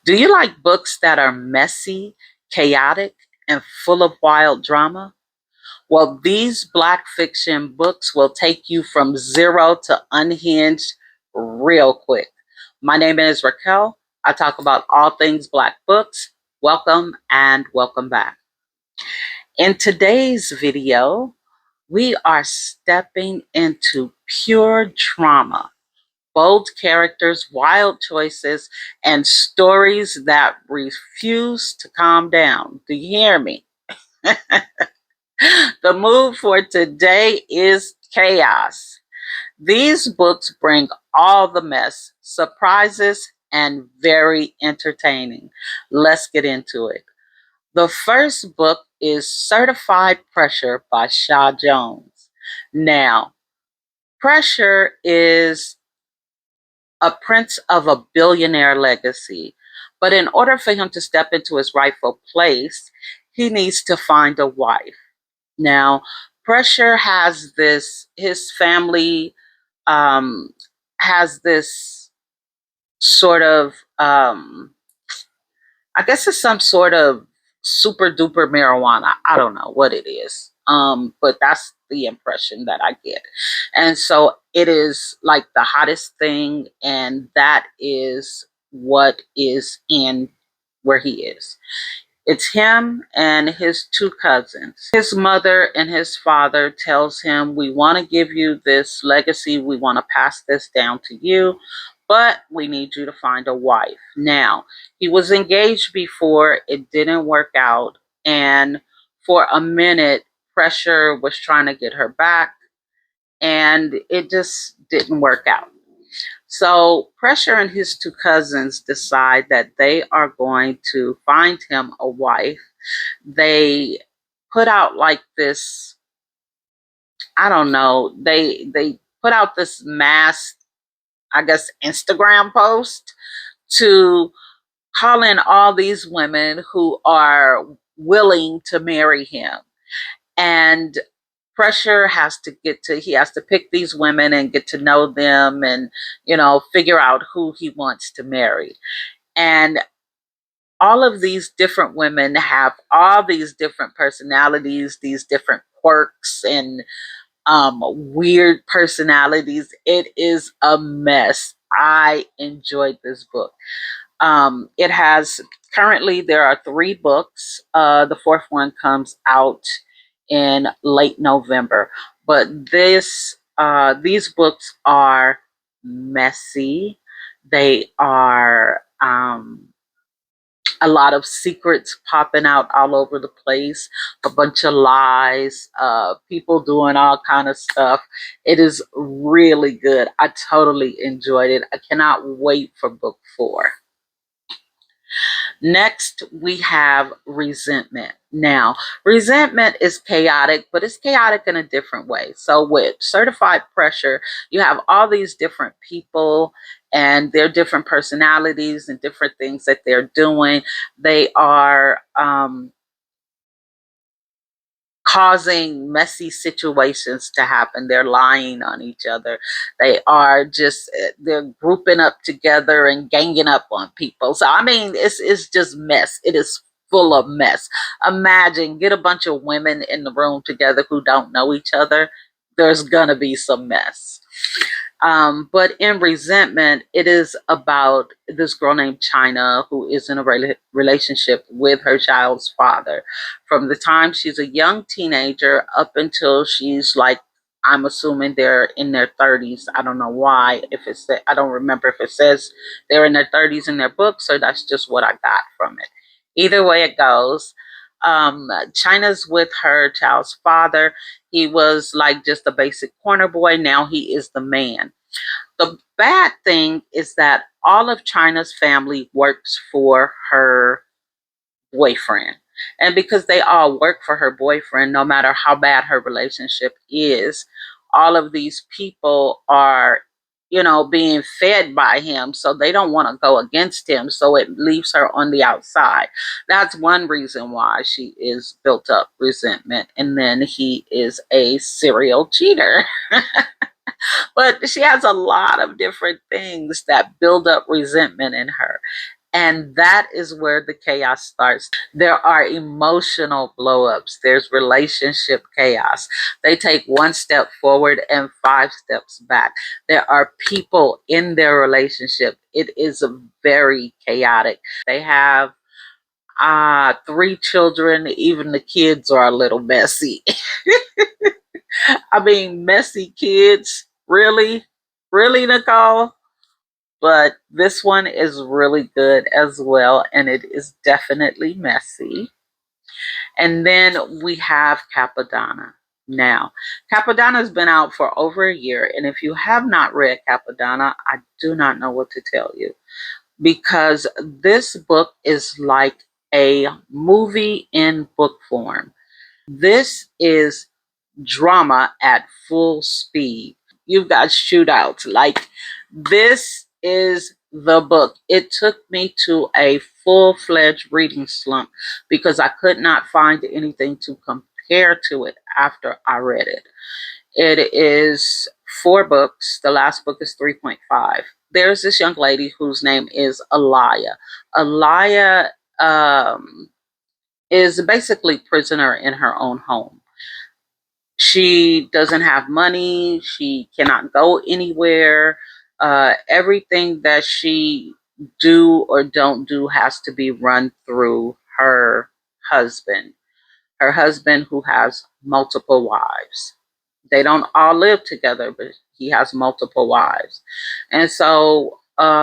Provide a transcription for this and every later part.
Do you like books that are messy, chaotic, and full of wild drama? Well, these Black fiction books will take you from zero to unhinged real quick. My name is Raquel. I talk about all things Black books. Welcome and welcome back. In today's video, we are stepping into pure drama. Bold characters, wild choices, and stories that refuse to calm down. Do you hear me? The mood for today is chaos. These books bring all the mess, surprises, and very entertaining. Let's get into it. The first book is Certified Pressure by Shaw Jones. Now, Pressure is a prince of a billionaire legacy. But in order for him to step into his rightful place, he needs to find a wife. Now, Pressure has this, his family um, has this sort of, I guess it's some sort of super duper marijuana. I don't know what it is. But that's the impression that I get. And so it is like the hottest thing, and that is what is in where he is. It's him and his two cousins. His mother and his father tells him, we want to give you this legacy. We want to pass this down to you, but we need you to find a wife. Now, he was engaged before. It didn't work out. And for a minute, Pressure was trying to get her back, and it just didn't work out. So Pressure and his two cousins decide that they are going to find him a wife. They put out like this, I don't know, they put out this mass, I guess, Instagram post to call in all these women who are willing to marry him. And Pressure he has to pick these women and get to know them and, figure out who he wants to marry. And all of these different women have all these different personalities, these different quirks and weird personalities. It is a mess. I enjoyed this book. It has currently there are 3 books. The fourth one comes out in late November. But these books are messy. They are a lot of secrets popping out all over the place, a bunch of lies, people doing all kind of stuff. It is really good. I totally enjoyed it. I cannot wait for book 4. Next, we have Resentment. Now, Resentment is chaotic, but it's chaotic in a different way. So with Certified Pressure, you have all these different people and their different personalities and different things that they're doing. They are causing messy situations to happen. They're lying on each other. They're grouping up together and ganging up on people. So, I mean, it's just mess. It is full of mess. Imagine, get a bunch of women in the room together who don't know each other. There's going to be some mess. But in Resentment, it is about this girl named China who is in a relationship with her child's father. From the time she's a young teenager up until she's like, I'm assuming they're in their 30s. I don't know why. I don't remember if it says they're in their 30s in their book, so that's just what I got from it. Either way it goes, China's with her child's father. He was like just a basic corner boy. Now he is the man. The bad thing is that all of China's family works for her boyfriend. And because they all work for her boyfriend, no matter how bad her relationship is, all of these people are, being fed by him. So they don't want to go against him. So it leaves her on the outside. That's one reason why she is built up resentment. And then he is a serial cheater. But she has a lot of different things that build up resentment in her. And that is where the chaos starts. There are emotional blowups. There's relationship chaos. They take one step forward and five steps back. There are people in their relationship. It is very chaotic. They have three children. Even the kids are a little messy. I mean, messy kids. Really? Really, Nicole? But this one is really good as well, and it is definitely messy. And then we have Cappadonna. Now, Cappadonna has been out for over a year, and if you have not read Cappadonna, I do not know what to tell you, because this book is like a movie in book form. This is drama at full speed. You've got shootouts. Like, this is the book. It took me to a full-fledged reading slump because I could not find anything to compare to it after I read it. It is four books. The last book is 3.5. There's this young lady whose name is Alaya. Alaya is basically prisoner in her own home. She doesn't have money. She cannot go anywhere. Everything that she do or don't do has to be run through her husband. Her husband, who has multiple wives. They don't all live together, but he has multiple wives. And so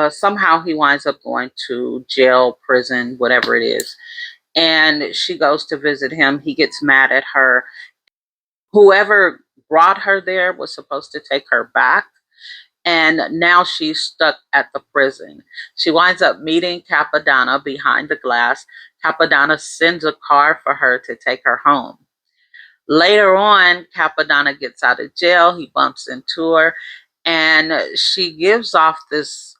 somehow he winds up going to jail, prison, whatever it is. And she goes to visit him. He gets mad at her. Whoever brought her there was supposed to take her back, and now she's stuck at the prison. She winds up meeting Cappadonna behind the glass. Cappadonna sends a car for her to take her home. Later on, Cappadonna gets out of jail. He bumps into her, and she gives off this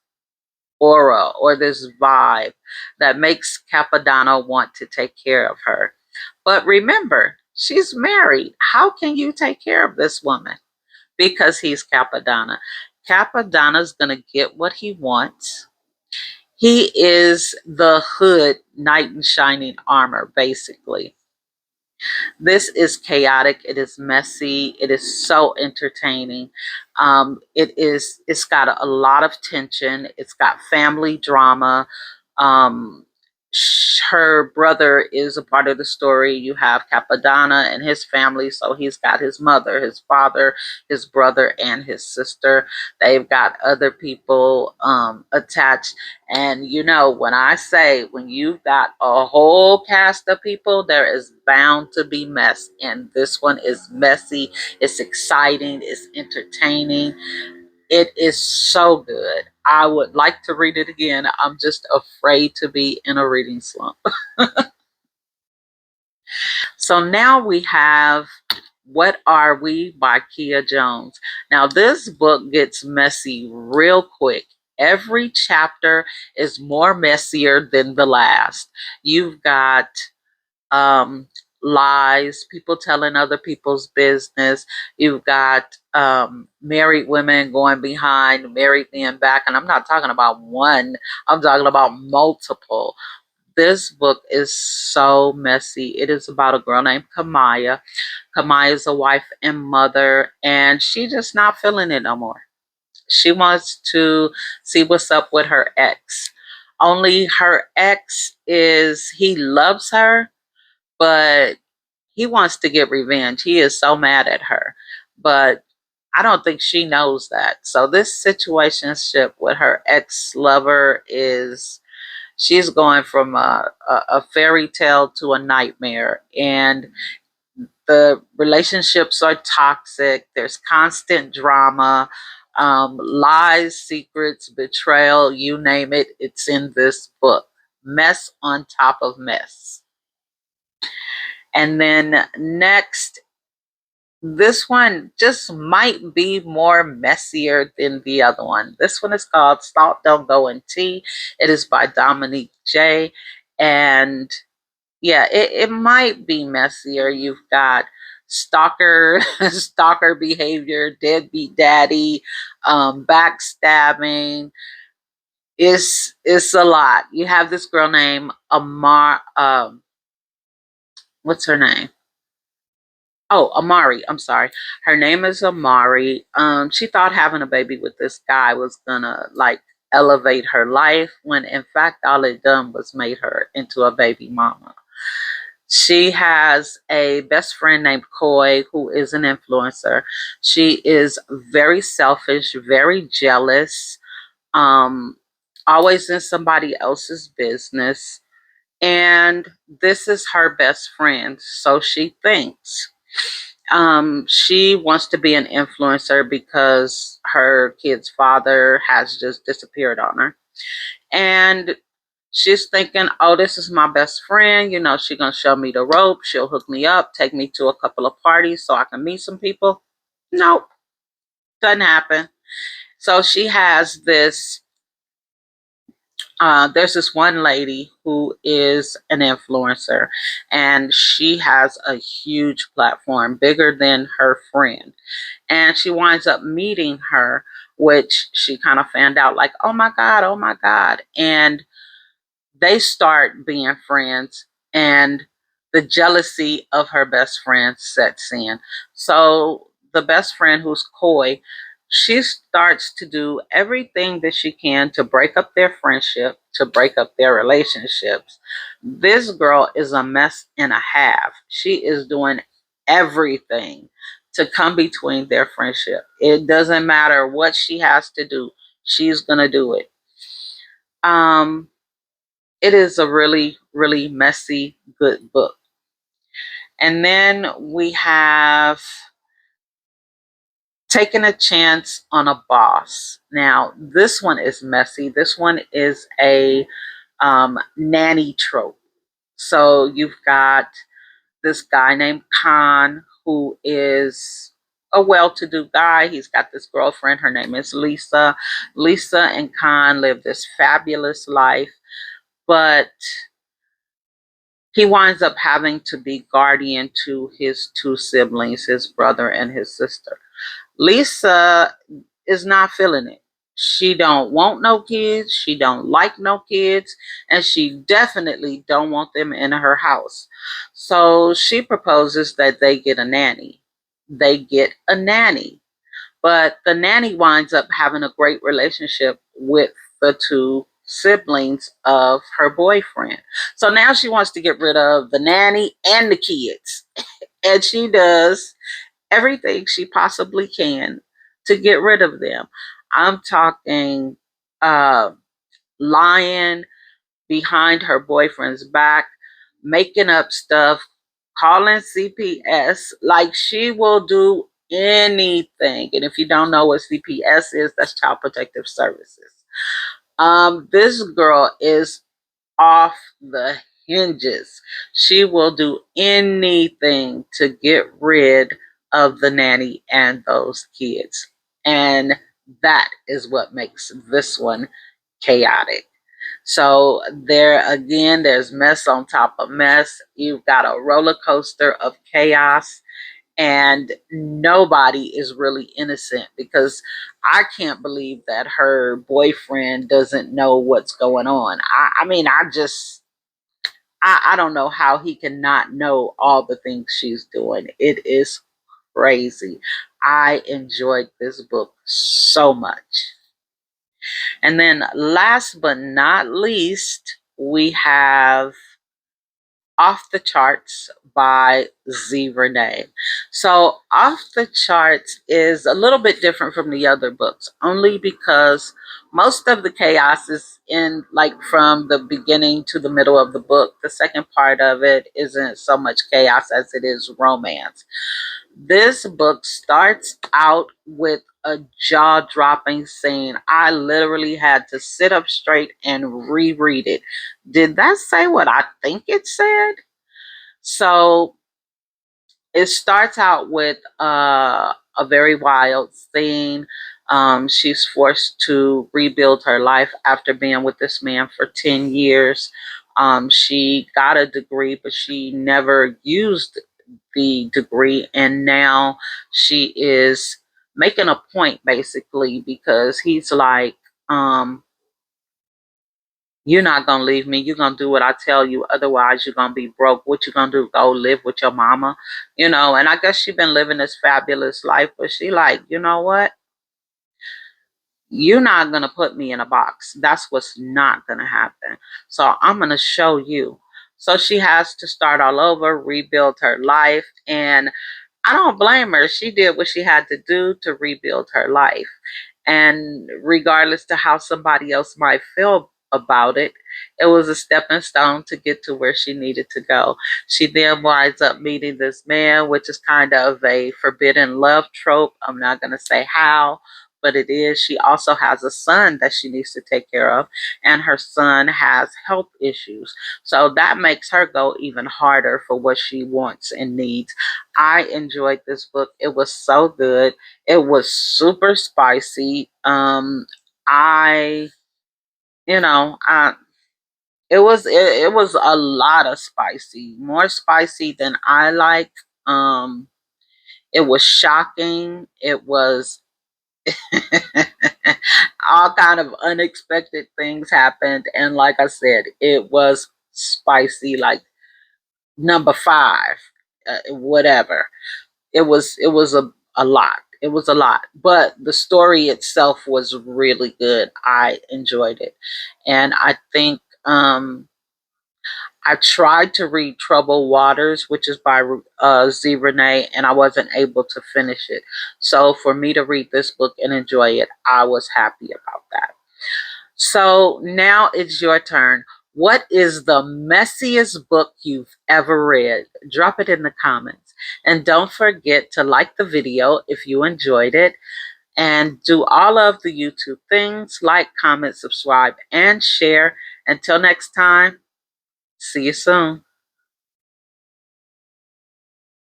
aura or this vibe that makes Cappadonna want to take care of her. But remember, she's married. How can you take care of this woman? Because he's Cappadonna. Cappadonna's going to get what he wants. He is the hood knight in shining armor, basically. This is chaotic. It is messy. It is so entertaining. It's got a lot of tension. It's got family drama. Um, her brother is a part of the story. You have Cappadonna and his family. So he's got his mother, his father, his brother, and his sister. They've got other people attached. And you know, when I say when you've got a whole cast of people, there is bound to be mess. And this one is messy. It's exciting. It's entertaining. It is so good. I would like to read it again. I'm just afraid to be in a reading slump. So now we have What Are We by Kia Jones. Now, this book gets messy real quick. Every chapter is more messier than the last. You've got um, lies, people telling other people's business. You've got married women going behind married men back. And I'm not talking about one, I'm talking about multiple. This book is so messy. It is about a girl named Kamaya. Kamaya is a wife and mother, and she just not feeling it no more. She wants to see what's up with her ex. Only her ex is, he loves her, but he wants to get revenge. He is so mad at her. But I don't think she knows that. So this situationship with her ex-lover is, she's going from a fairy tale to a nightmare. And the relationships are toxic. There's constant drama, lies, secrets, betrayal, you name it. It's in this book. Mess on top of mess. And then next, this one just might be more messier than the other one. This one is called Salt Don't Go in Tea. It is by Dominique J. And yeah, it might be messier. You've got stalker, stalker behavior, deadbeat daddy, backstabbing. It's a lot. You have this girl named Amar. What's her name? Oh, Amari. I'm sorry. Her name is Amari. She thought having a baby with this guy was gonna like elevate her life, when in fact all it done was made her into a baby mama. She has a best friend named Coy, who is an influencer. She is very selfish, very jealous, um, always in somebody else's business. And this is her best friend, so she thinks. She wants to be an influencer because her kid's father has just disappeared on her. And she's thinking, oh, this is my best friend. You know, she's going to show me the rope. She'll hook me up, take me to a couple of parties so I can meet some people. Nope, doesn't happen. So she has this, there's this one lady who is an influencer, and she has a huge platform, bigger than her friend. And she winds up meeting her, which she kind of found out like, oh my God, oh my God. And they start being friends, and the jealousy of her best friend sets in. So the best friend, who's Coy, she starts to do everything that she can to break up their friendship, to break up their relationships. This girl is a mess and a half. She is doing everything to come between their friendship. It doesn't matter what she has to do, she's going to do it. Um, it is a really, really messy, good book. And then we have Taking a Chance on a Boss. Now, this one is messy. This one is a nanny trope. So you've got this guy named Khan, who is a well-to-do guy. He's got this girlfriend. Her name is Lisa. Lisa and Khan live this fabulous life, but he winds up having to be guardian to his two siblings, his brother and his sister. Lisa is not feeling it. She don't want no kids, she don't like no kids, and she definitely don't want them in her house. So she proposes that they get a nanny. They get a nanny. But the nanny winds up having a great relationship with the two siblings of her boyfriend. So now she wants to get rid of the nanny and the kids. And she does everything she possibly can to get rid of them. I'm talking uh, lying behind her boyfriend's back, making up stuff, calling CPS. Like, she will do anything. And if you don't know what CPS is, that's Child Protective Services. This girl is off the hinges. She will do anything to get rid of the nanny and those kids. And that is what makes this one chaotic. So there again, there's mess on top of mess. You've got a roller coaster of chaos, and nobody is really innocent, because I can't believe that her boyfriend doesn't know what's going on. I mean, I don't know how he cannot know all the things she's doing. It is crazy. I enjoyed this book so much. And then last but not least, we have Off the Charts by Z Renee. So Off the Charts is a little bit different from the other books, only because most of the chaos is in, like, from the beginning to the middle of the book. The second part of it isn't so much chaos as it is romance. This book starts out with a jaw dropping scene. I literally had to sit up straight and reread it. Did that say what I think it said? So it starts out with a very wild scene. She's forced to rebuild her life after being with this man for 10 years. She got a degree, but she never used the degree. And now she is making a point, basically, because he's like, um, You're not gonna leave me. You're gonna do what I tell you. Otherwise, you're gonna be broke. What you gonna do? Go live with your mama? You know, and I guess she been living this fabulous life, but she like, you know what? You're not going to put me in a box. That's what's not going to happen. So I'm going to show you. So she has to start all over, rebuild her life. And I don't blame her. She did what she had to do to rebuild her life. And regardless to how somebody else might feel about it, it was a stepping stone to get to where she needed to go. She then winds up meeting this man, which is kind of a forbidden love trope. I'm not going to say how, but it is. She also has a son that she needs to take care of, and her son has health issues. So that makes her go even harder for what she wants and needs. I enjoyed this book. It was so good. It was super spicy. I, you know, I it was a lot of spicy, more spicy than I like. Um, it was shocking. It was all kind of unexpected things happened, and like I said, it was spicy, like number five, whatever. It was a lot. It was a lot, but the story itself was really good. I enjoyed it, and I think I tried to read Troubled Waters, which is by Z. Renee, and I wasn't able to finish it. So for me to read this book and enjoy it, I was happy about that. So now it's your turn. What is the messiest book you've ever read? Drop it in the comments. And don't forget to like the video if you enjoyed it. And do all of the YouTube things like, comment, subscribe, and share. Until next time, see you soon.